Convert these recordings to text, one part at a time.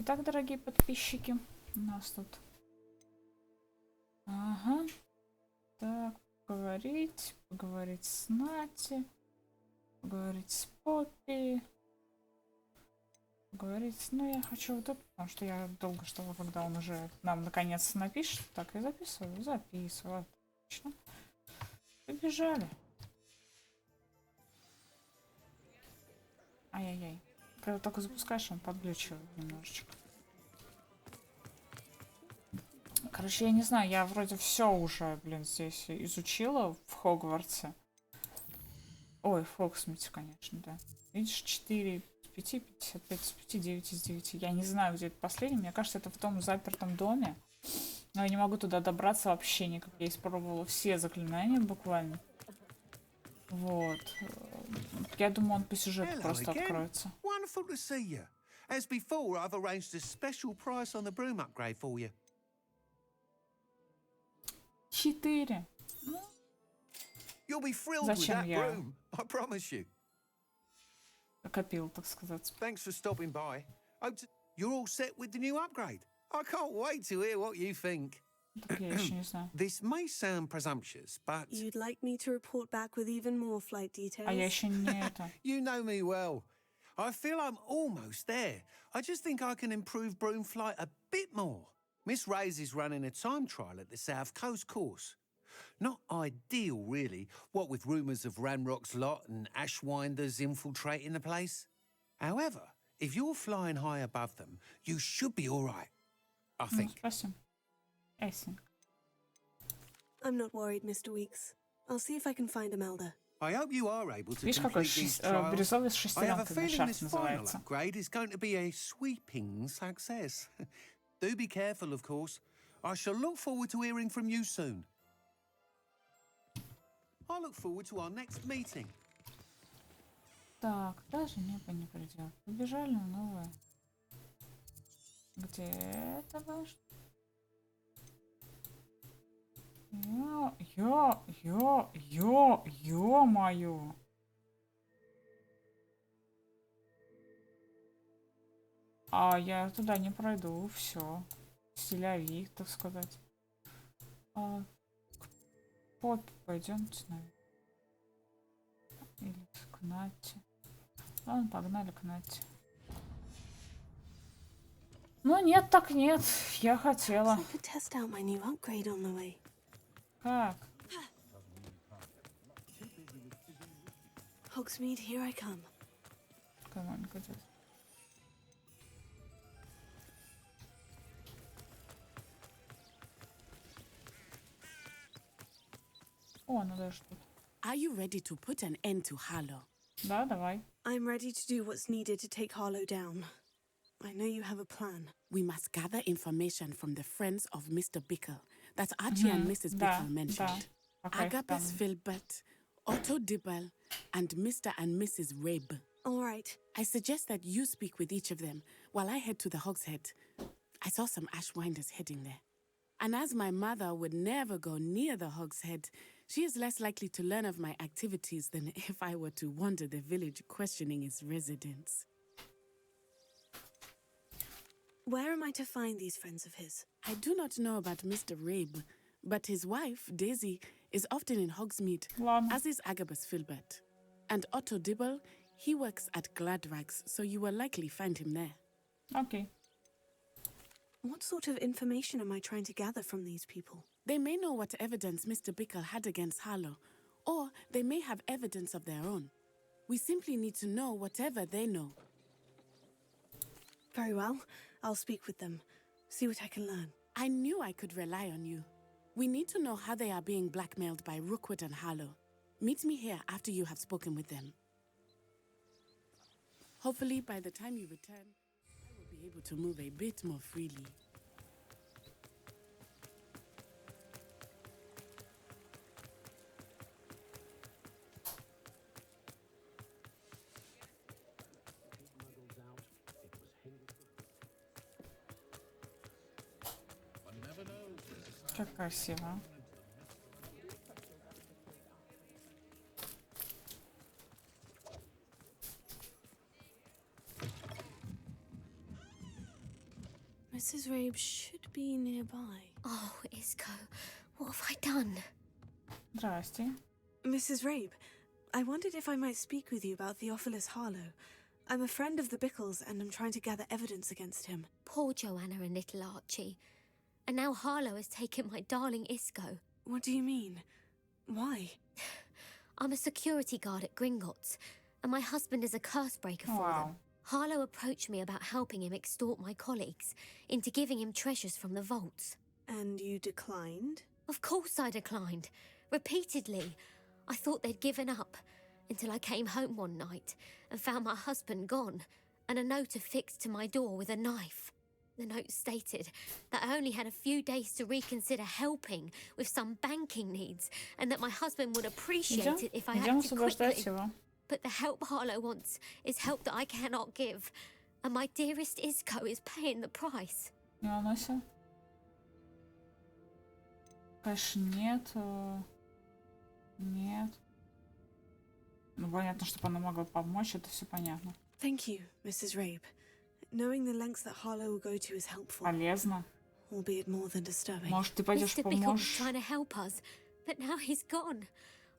Итак, дорогие подписчики, у нас тут... Ага. Так, поговорить с Нати, поговорить с Поппи, поговорить... Ну, я хочу вот это, потому что я долго ждала, когда он уже нам наконец напишет. Так, я записываю, отлично. Побежали. Ай-яй-яй. Когда только запускаешь, он подглючивает немножечко. Короче, я не знаю, я вроде все уже, блин, здесь изучила в Хогвартсе. Ой, в Хогсмите, конечно, да. Видишь, 4 из 5, 55 из 5, 9 из 9. Я не знаю, где это последний. Мне кажется, это в том запертом доме. Но я не могу туда добраться вообще никак. Я испробовала все заклинания буквально. Вот. Я думаю, он по сюжету просто откроется. Wonderful to see you. As before, I've arranged a special price on the broom upgrade for you. 4. You'll be thrilled with that broom, I promise you. Копил, так сказать. Thanks for stopping by. You're all set with the new upgrade. I can't wait to hear what you think. Так я еще не знаю. This may sound presumptuous, but... You'd like me to report back with even more flight details? А я еще не это. You know me well. I feel I'm almost there. I just think I can improve broom flight a bit more. Miss Reyes is running a time trial at the South Coast course. Not ideal, really, what with rumours of Ranrock's lot and Ashwinders infiltrating the place. However, if you're flying high above them, you should be all right, I think. Спасибо. I think. I'm not worried, Mr. Weeks. I'll see if I can find Imelda. I hope you are able to Видишь, какой complete these trials. бирюзовый с I have a шестеренками feeling шарф this final называется. upgrade is going to be a sweeping success. Do be careful, of course. I shall look forward to hearing from you soon. I look forward to our next meeting. Так, даже небо не придет. Побежали на новое. Где это ваш? Ё-моё. А я туда не пройду, все. Стилявик, так сказать. А, к Поппи пойдемте, наверное. Или к Нате. Ладно, погнали к Нате. Ну нет, так нет. Я хотела. Как? Hogsmeade, here I come. Команда идет. О, ну даже тут. Are you ready to put an end to Harlow? Да, давай. I'm ready to do what's needed to take Harlow down. I know you have a plan. We must gather information from the friends of Mr. Bickle that Archie and Mrs. Bickle mentioned. Agabus Filbert, Otto Dibble, and Mr. and Mrs. Rabe. All right. I suggest that you speak with each of them while I head to the Hogshead. I saw some Ashwinders heading there. And as my mother would never go near the Hogshead, she is less likely to learn of my activities than if I were to wander the village questioning its residents. Where am I to find these friends of his? I do not know about Mr. Rabe, but his wife, Daisy, is often in Hogsmeade, as is Agabus Filbert. And Otto Dibble, he works at Gladrags, so you will likely find him there. Okay. What sort of information am I trying to gather from these people? They may know what evidence Mr. Bickle had against Harlow, or they may have evidence of their own. We simply need to know whatever they know. Very well. I'll speak with them. See what I can learn. I knew I could rely on you. We need to know how they are being blackmailed by Rookwood and Harlow. Meet me here after you have spoken with them. Hopefully, by the time you return, I will be able to move a bit more freely. Как красиво. Mrs. Rabe should be nearby. Oh, Isco, what have I done? Здрасте. Mrs. Rabe, I wondered if I might speak with you about Theophilus Harlow. I'm a friend of the Bickles and I'm trying to gather evidence against him. Poor Joanna and little Archie. And now Harlow has taken my darling Isco. What do you mean? Why? I'm a security guard at Gringotts, and my husband is a curse breaker for Wow. them. Harlow approached me about helping him extort my colleagues into giving him treasures from the vaults. And you declined? Of course I declined. Repeatedly. I thought they'd given up, until I came home one night and found my husband gone, and a note affixed to my door with a knife. The note stated that I only had a few days to reconsider helping with some banking needs, and that my husband would appreciate it if I Идем acted освобождать quickly. его. But the help Harlow wants is help that I cannot give, and my dearest Isco is paying the price. Не волнуйся. Конечно, нет. Нет. Ну, понятно, чтобы она могла помочь, это все понятно. Thank you, Mrs. Rabe. Knowing the lengths that Harlow will go to is helpful, Полезно. albeit more than disturbing. Может, ты пойдешь Mr. Bickle was поможешь? trying to help us, but now he's gone.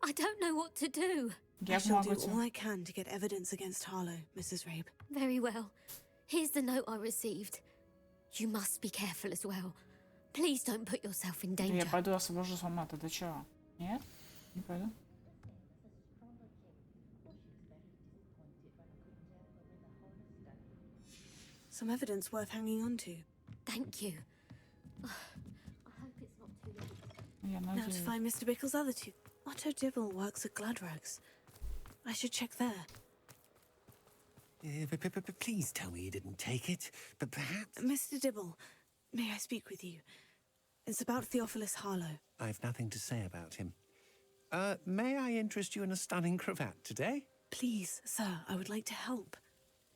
I don't know what to do. I Я shall помогу do all тебе. I can to get evidence against Harlow, Mrs. Rabe. Very well. Here's the note I received. You must be careful as well. Please don't put yourself in Я danger. пойду освобожу сама, ты до чего? Нет? Не пойду. Some evidence worth hanging on to. Thank you. I hope it's not too late. Я Now to надеюсь. find Mr. Bickle's other two. Otto Dibble works at Gladrags. I should check there. Please tell me you didn't take it. But perhaps... Mr. Dibble, may I speak with you? It's about Theophilus Harlow. I've nothing to say about him. May I interest you in a stunning cravat today? Please, sir, I would like to help.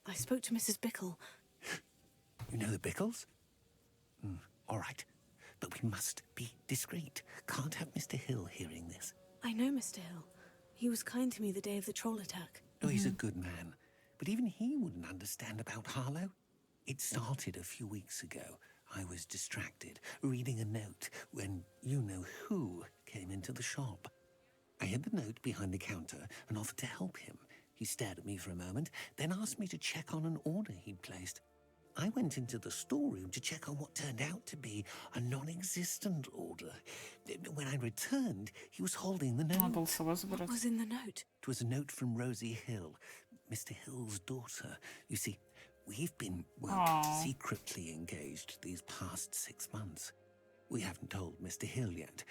I spoke to Mrs. Bickle. You know the Bickles? All right. But we must be discreet. Can't have Mr. Hill hearing this. I know Mr. Hill. He was kind to me the day of the troll attack. Oh, he's a good man. But even he wouldn't understand about Harlow. It started a few weeks ago. I was distracted, reading a note, when you-know-who came into the shop. I hid the note behind the counter and offered to help him. He stared at me for a moment, then asked me to check on an order he'd placed. I went into the storeroom to check on what turned out to be a non-existent order. When I returned, he was holding the Надо note. было с собой What забрать. was in the note? It was a note from Rosie Hill, Mr. Hill's daughter. You see, we've been, Aww. secretly engaged these past 6 months. We haven't told Mr. Hill yet.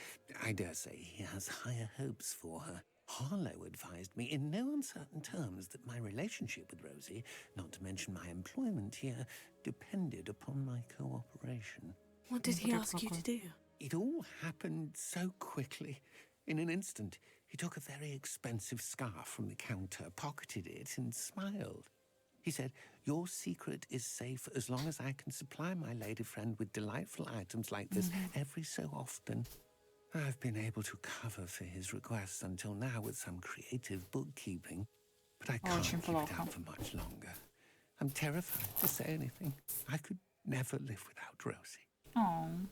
I dare say he has higher hopes for her. Harlow advised me in no uncertain terms that my relationship with Rosie, not to mention my employment here, depended upon my cooperation. What did he What ask you to exactly? do? It all happened so quickly. In an instant, he took a very expensive scarf from the counter, pocketed it, and smiled. He said, "Your secret is safe as long as I can supply my lady friend with delightful items like this every so often." I've been able to cover for his requests until now with some creative bookkeeping, but I can't Очень keep it плохо. up for much longer. I'm terrified to say anything. I could never live without Rosie. О.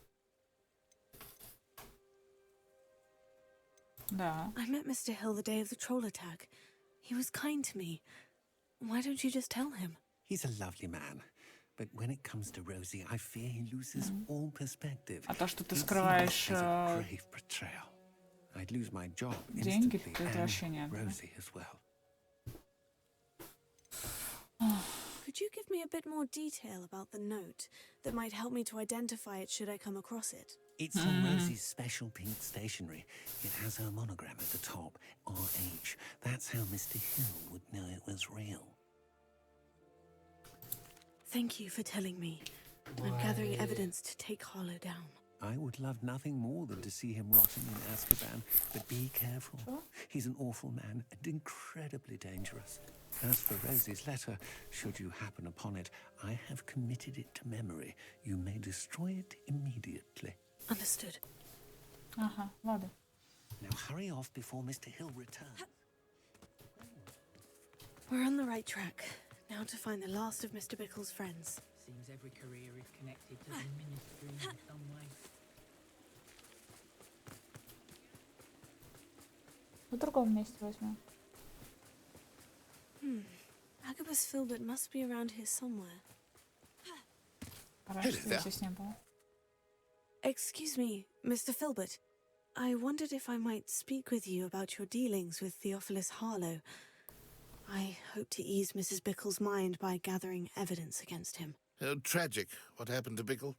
Да. I met Mr. Hill the day of the troll attack. He was kind to me. Why don't you just tell him? He's a lovely man, but when it comes to Rosie, I fear he loses all perspective. А то, что ты He sees скрываешь it as a grave betrayal. I'd lose my job деньги, instantly, то это вообще and нет. Rosie as well. Could you give me a bit more detail about the note that might help me to identify it should I come across it? It's on Rosie's special pink stationery. It has her monogram at the top, RH. That's how Mr. Hill would know it was real. Thank you for telling me. I'm gathering evidence to take Harlow down. I would love nothing more than to see him rotting in Azkaban, but be careful. He's an awful man and incredibly dangerous. As for Rosie's letter, should you happen upon it, I have committed it to memory. You may destroy it immediately. Understood. Ага, ладно. Now hurry off before Mr. Hill returns. We're on the right track. Now to find the last of Mr. Bickle's friends. Seems every career is connected to the ministry in some way. В другом месте возьмем. Agabus Filbert must be around here somewhere. Раньше здесь не было. Excuse me, Mr. Filbert. I wondered if I might speak with you about your dealings with Theophilus Harlow. I hope to ease Mrs. Bickle's mind by gathering evidence against him. Oh, tragic what happened to Bickle.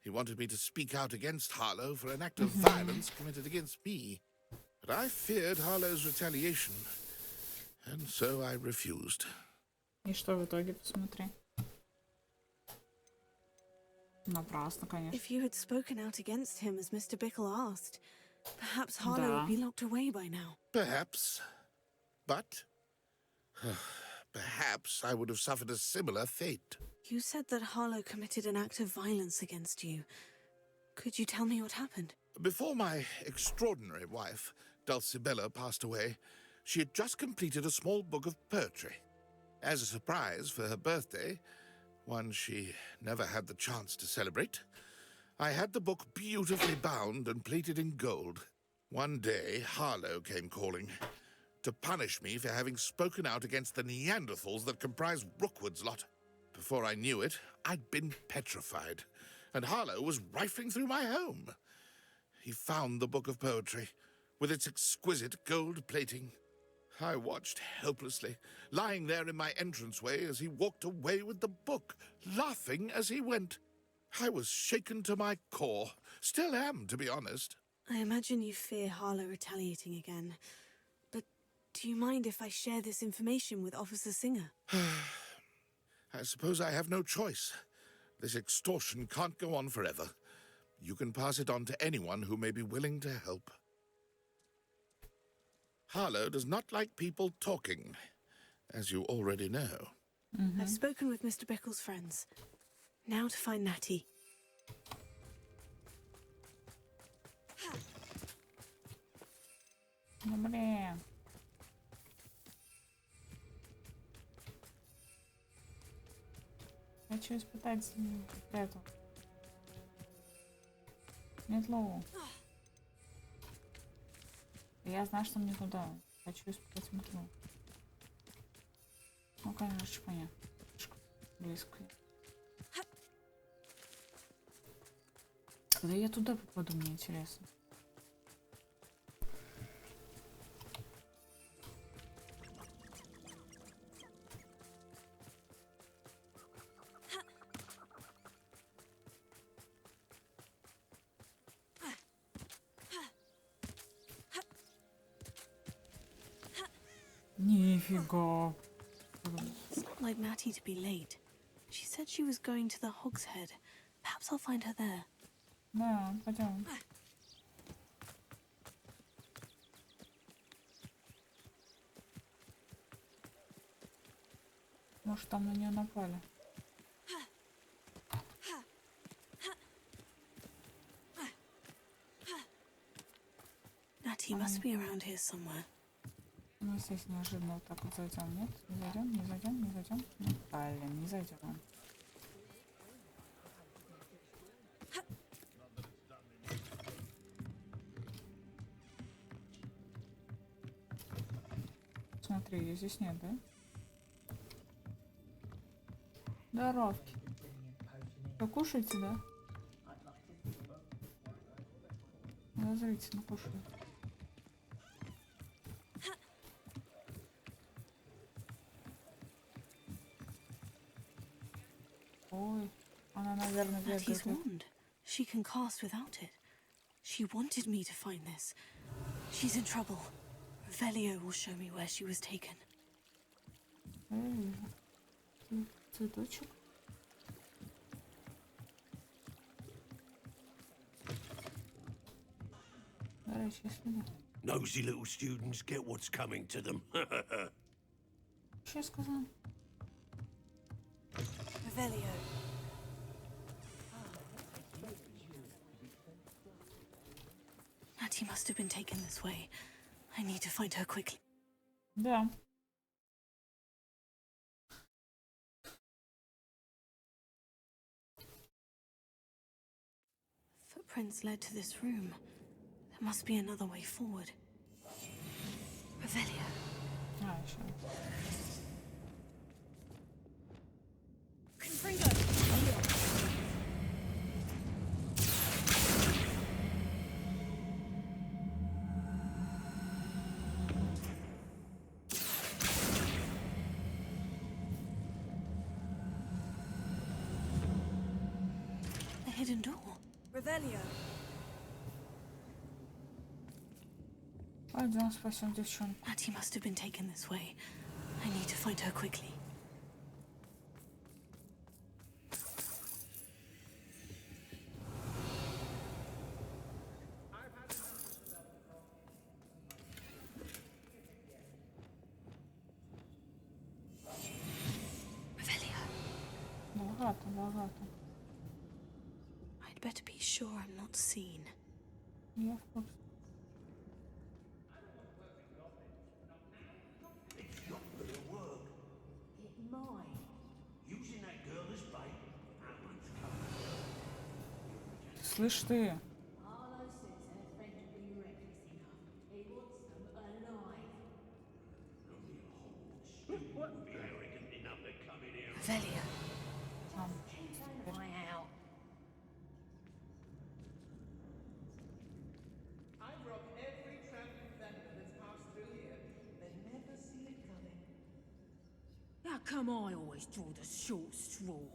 He wanted me to speak out against Harlow for an act of violence committed against me. But I feared Harlow's retaliation, and so I refused. И что в итоге, посмотри. Напрасно, конечно. If you had spoken out against him as Mr. Bickle asked, perhaps Harlow would be locked away by now. Perhaps. But perhaps I would have suffered a similar fate. You said that Harlow committed an act of violence against you. Could you tell me what happened? Before my extraordinary wife, Dulcibella, passed away, she had just completed a small book of poetry. As a surprise for her birthday, one she never had the chance to celebrate, I had the book beautifully bound and plated in gold. One day, Harlow came calling to punish me for having spoken out against the Neanderthals that comprise Rookwood's lot. Before I knew it, I'd been petrified, and Harlow was rifling through my home. He found the book of poetry, with its exquisite gold plating. I watched helplessly, lying there in my entranceway as he walked away with the book, laughing as he went. I was shaken to my core. Still am, to be honest. I imagine you fear Harlow retaliating again. But do you mind if I share this information with Officer Singer? I suppose I have no choice. This extortion can't go on forever. You can pass it on to anyone who may be willing to help. Harlow does not like people talking, as you already know. I've spoken with Mr. Bickle's friends. Now to find Natty. Ну, блин. Хочу испытать эту метлу. Я знаю, что мне туда. Хочу испытать метлу. Ну, конечно, нет. Слишком близко. Когда я туда попаду, мне интересно. Нифига. It's not like Natty to be late. She said she was going to the Hogshead. Perhaps I'll find her there. Да, пойдем. Может, там на нее напали. Natty must be around here somewhere. Мы здесь неожиданно вот так вот зайдем. Нет? Не зайдем, не зайдем, не зайдем. Ну, блин, не зайдем. Смотри, ее здесь нет, да? Здоровки. Вы кушаете, да? Подозрительно кушаете. Ой, она, наверное, Natty's бегает. wand. She can cast without it. She wanted me to find this. She's in trouble. Velio will show me where she was taken. Эй, цветочек. Давай, счастливо. Nosy little students get what's coming to them. Что я сказала? Velio. Natty must have been taken this way. I need to find her quickly. Да. footprints led to this room. There must be another way forward. Revelio. А, еще. The hidden door. Revelio. Пойдем спасем девчонку. Auntie must have been taken this way. I need to find her quickly. Revelio. Богато, богато. I'd better be sure I'm not seen. Я в курсе. Using that girl as bait. Слышь ты, Harlow says her friend will be reckless enough. He wants them alive. Would be arrogant enough to come in here. Revelio. Keep an eye out. I rob every traveling vendor that's passed through here. They never see it coming. How come I always draw the short straw?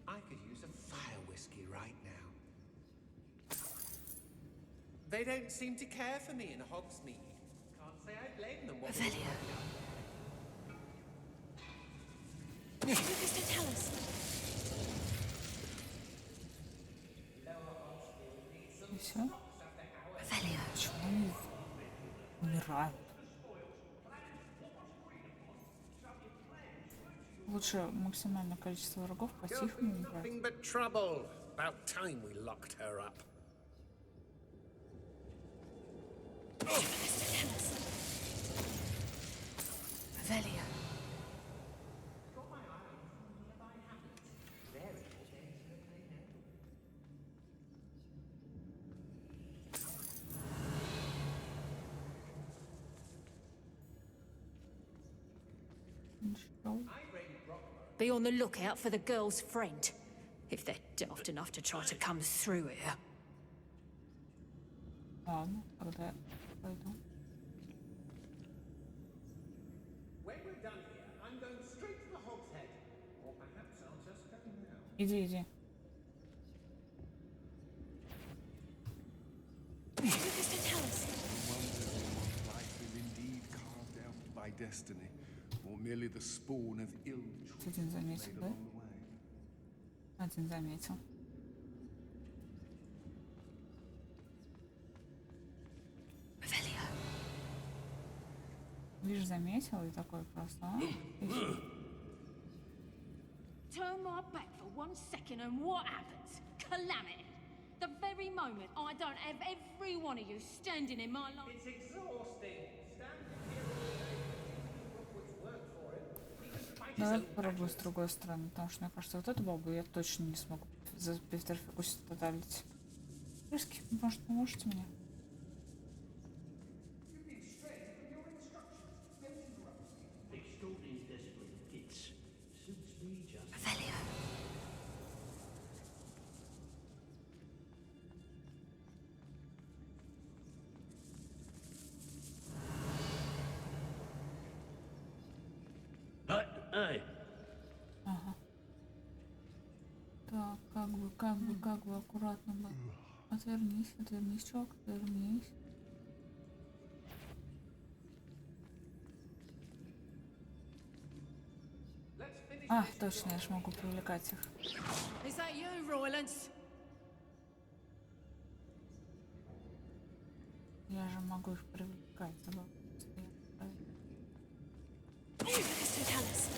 I could use a fire whiskey right now. They don't seem to care for me in Hogsmeade. Can't say I blame them. Revelio. Mr. Tell us. и все? Revelio. Почему они умирают? Лучше максимальное количество врагов по-тихому убрать. Nothing but trouble. About time we locked her up. Mr. Tell us. Revelio. Ничего. Be on the lookout for the girl's friend. If they're daft enough to try to come through here. Ладно, тогда я пойду. When we're done here, I'm going straight to the Hogshead. Or perhaps I'll just cut him out. Иди, иди. Mr. Tell us. Life is indeed carved out by destiny, or merely the spawn of ill Один заметил, made да? along the way. Один заметил. Revelio. Лишь заметил и такой просто, а? И всё. Turn my back for 1 second and what happens? Calamity. The very moment I don't have every one of you standing in my line. It's exhausting. Standing here all day. Rookwood's work for it. He can fight his Давай own попробую с другой стороны, потому что мне кажется, вот эту бабу я точно не смогу за Пифтерфикус тоталить. Рыски, может, поможете мне? Extraordinary discipline of kids. Suits me just. Revelio. Hey, Ага. Так, как бы, аккуратно бы. Отвернись, отвернись, чувак, отвернись. А, точно, я же могу привлекать их. Is that you, Roylance? Я же могу их привлекать. Забыл. Mr. Tell us.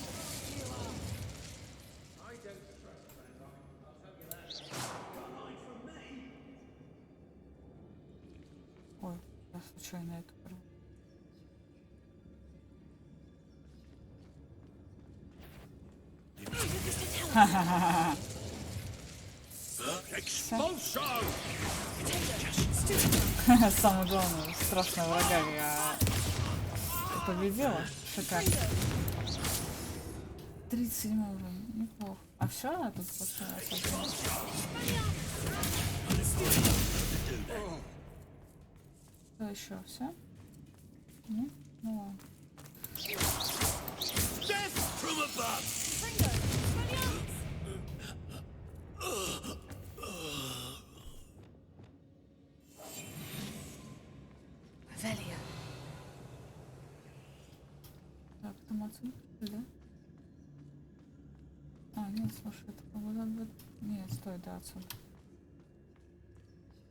Самого главного страшного врага я победила. Шикарно. 37 уровень. Неплохо. А все, а тут больше. Что еще? Все? Нет? Ну ладно. Revelio. Так, там отсюда, да? А, нет, слушай, это по-моему... Нет, стой, да, отсюда.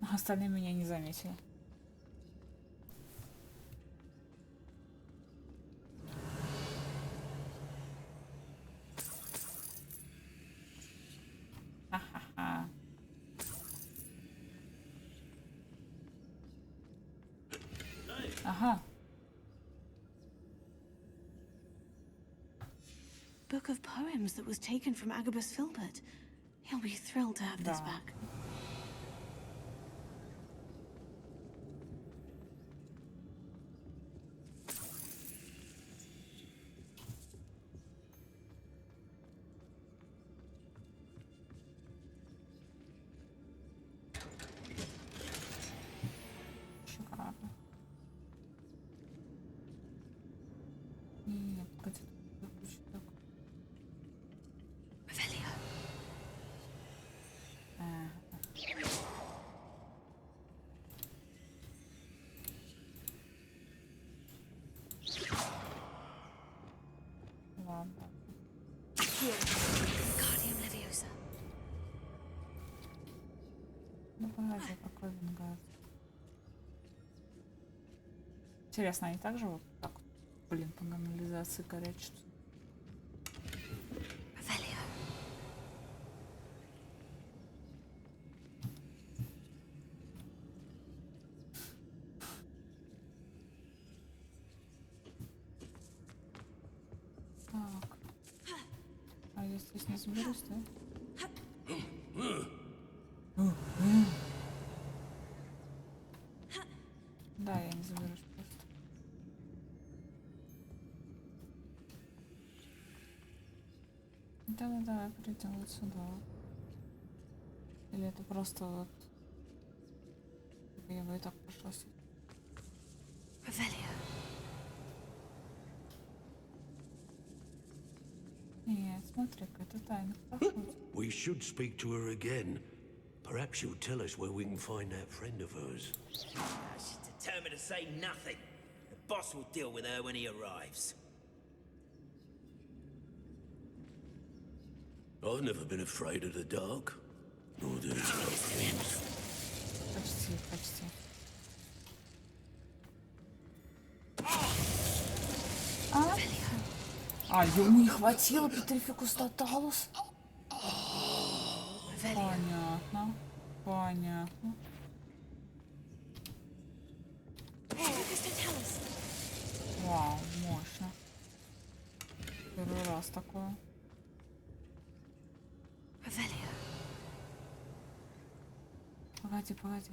А остальные меня не заметили. Ха-ха-ха. Ага. Book of poems that was taken from Agabus Filbert. He'll be thrilled to have this back. Шикарно. Нет, погоди. Revelio. Ладно. Guardium Leviosa. Ну погоди, какой вингар. Интересно, они также вот так, блин, по канализации корячатся. Revelio. Так. А я здесь не заберусь, да? Да, я не заберусь просто. Да-да-да, придем вот сюда. Или это просто вот... Я бы и так пошла сюда. Revelio. Нет, смотри-ка, это тайный проход. We should speak to her again. Perhaps she'll tell us where we can find that friend of hers. She's determined to say nothing. The boss will deal with her when he arrives. I've never been afraid of the dark. Nor do I. Почти, почти. А, ему не хватило Петрификус Тоталус? Понятно. Понятно. Вау, мощно. Первый раз такое. Погоди, погоди.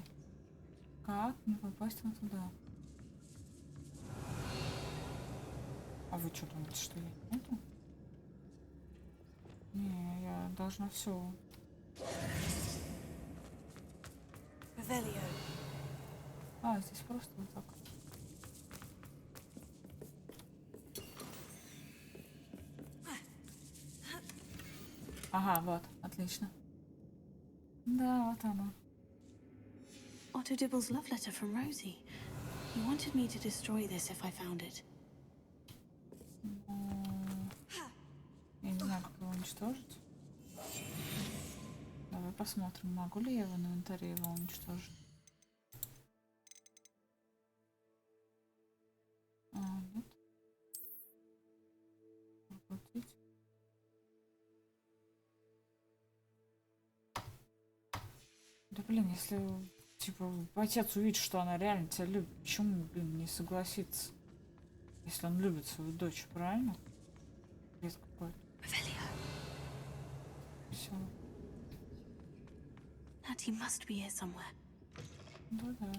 Как не попасть вот туда? А вы что думаете, что я не могу? Не, я должна все. А, здесь просто вот так. Ага, вот, отлично. Да, вот оно. Otto Dibble's love letter from Rosie. He wanted me to destroy this if I found it. Я не знаю, как его уничтожить. Давай посмотрим, могу ли я в инвентаре его уничтожить. А, нет. Прокрутить. Да блин, если типа отец увидит, что она реально тебя любит, почему, блин, не согласится? Если он любит свою дочь, правильно? Бред какой-то. He must be here somewhere. Да-да.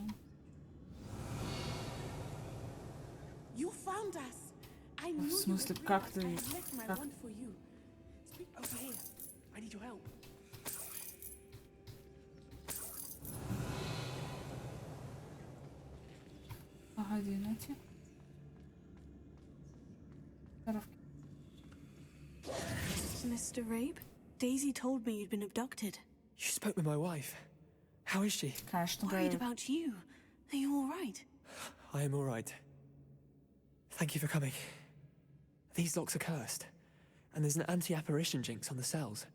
You found us. I В knew you смысле, would bring как us. ты... I have left my Как... wand for you. Speak over here. I need your help. Погоди, найти. Mr. Rabe, Daisy told me you'd been abducted. You spoke with my wife. How is she? Конечно, Worried говорю. about you. Are you all right? I am all right. Thank you for coming. These locks are cursed, and there's an anti-apparition jinx on the cells.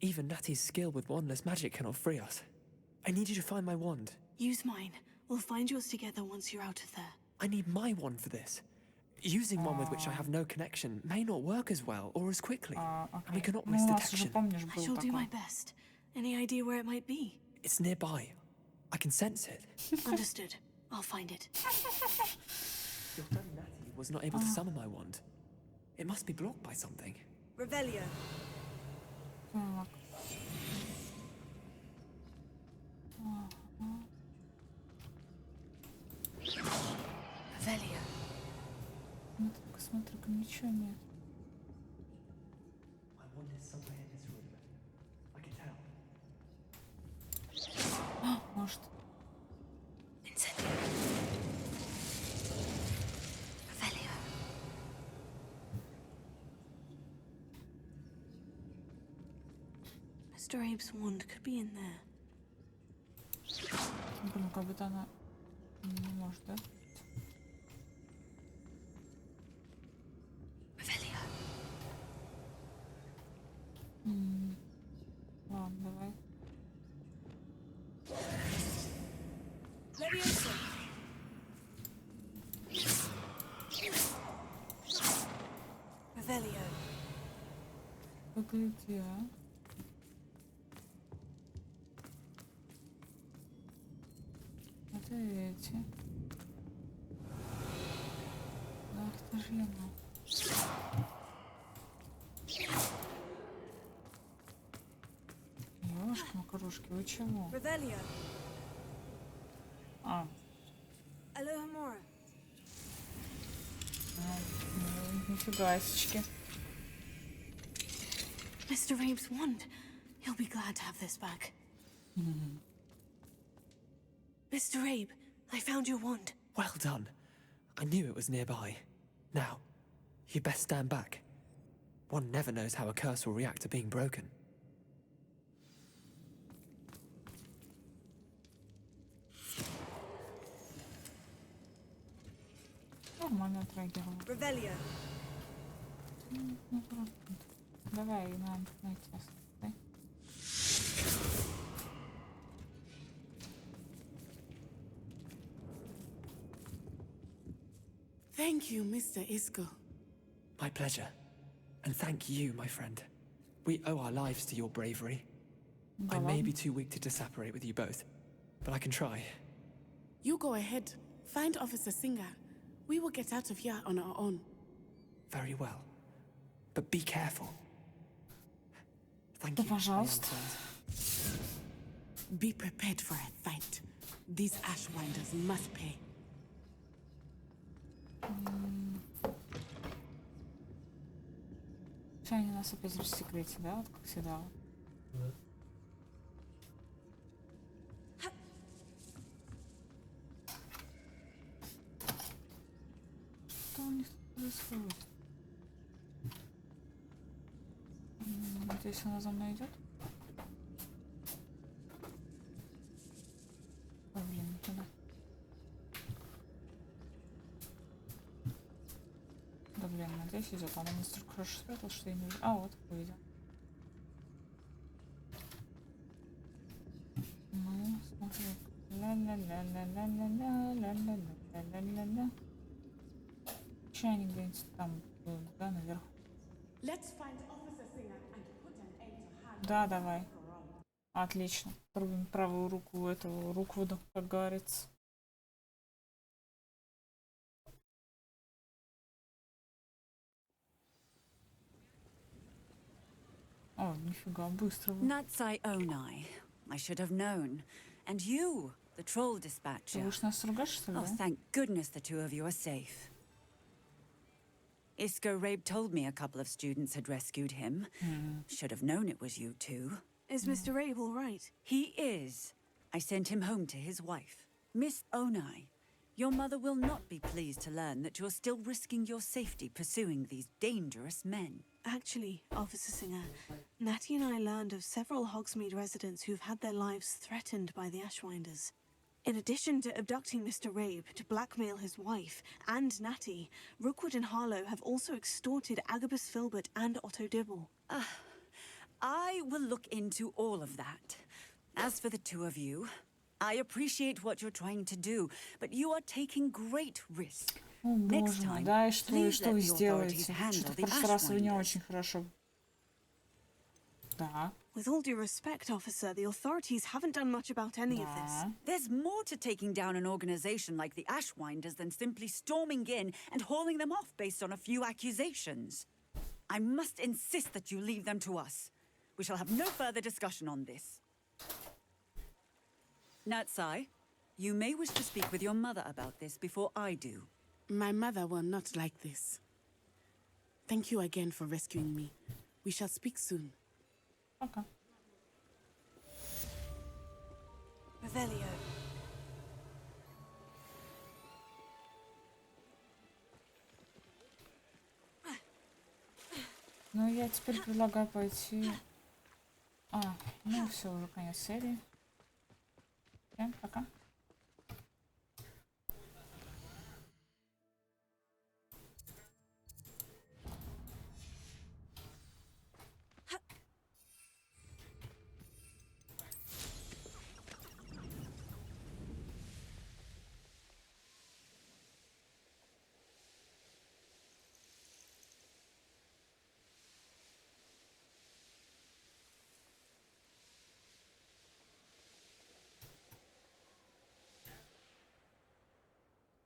Even Natty's skill with wandless magic cannot free us. I need you to find my wand. Use mine. We'll find yours together once you're out of there. I need my wand for this. Using one with which I have no connection may not work as well or as quickly, and we cannot risk detection. I shall do my best. Any idea where it might be? It's nearby. I can sense it. Understood. I'll find it. Your friend Natty was not able to summon my wand. It must be blocked by something. Revelio. Так. Revelio. Смотри-ка, смотри-ка, ничего нет. My wand is somewhere in this room. I can tell. Может. Revelio. Mr. Abe's wand could be in there. Блин, как будто она не может, да? Revelio. Ладно, давай. Leviosa. Revelio. Погоди, а? Это эти. Ах ты ж ему. Ёшки-макарушки, вы чего? Revelio. А, Alohomora. нифигасечки. Mr. Rabe's wand. He'll be glad to have this back. Mr. Abe, I found your wand. Well done. I knew it was nearby. Now, you best stand back. One never knows how a curse will react to being broken. Нормально отреагировал. Revelio. Давай, нам найти остальное. Thank you, Mr. Isco. My pleasure. And thank you, my friend. We owe our lives to your bravery. I may be too weak to disapparate with you both, but I can try. You go ahead. Find Officer Singer. We will get out of here on our own. Very well. But be careful. Thank you. Пожалуйста. Be prepared for a fight. These Ashwinders must pay. Сейчас они нас опять в секрете, да? Вот как всегда. Что у них тут происходит? Надеюсь, она за мной идет? Ой, блин, не туда. Да блин, надеюсь, идет. Она настолько хорошо спрятала, что я не вижу. А, вот, увидел. Ну, смотри. Ля-ля-ля-ля-ля-ля-ля-ля-ля-ля-ля-ля. Чайник где-нибудь там был, да, наверху. Да, давай. Отлично. Рубим правую руку этого Руквуда, как говорится. О, нифига, быстро вы. Natsai Onai, I should have known. And you, the troll dispatcher. Ты будешь нас ругать, что ли, Oh, да? thank goodness the two of you are safe. Isco Rabe told me a couple of students had rescued him. Should have known it was you two. Is Mr. Rabe all right? He is. I sent him home to his wife. Miss Onai, your mother will not be pleased to learn that you're still risking your safety pursuing these dangerous men. Actually, Officer Singer, Natty and I learned of several Hogsmeade residents who've had their lives threatened by the Ashwinders. In addition to abducting Mr. Rabe to blackmail his wife and Natty, Rookwood and Harlow have also extorted Agabus Filbert and Otto Dibble. I will look into all of that. As for the two of you, I appreciate what you're trying to do, but you are taking great risk. О, боже мой, да, и что вы сделаете? Что-то в прошлый раз вы не очень хорошо. Да. With all due respect, officer, the authorities haven't done much about any of this. There's more to taking down an organization like the Ashwinders than simply storming in and hauling them off based on a few accusations. I must insist that you leave them to us. We shall have no further discussion on this. Natsai, you may wish to speak with your mother about this before I do. My mother will not like this. Thank you again for rescuing me. We shall speak soon. Okay. Revelio. Ну, я теперь предлагаю пойти... Ну все, уже конец серии. Всем пока.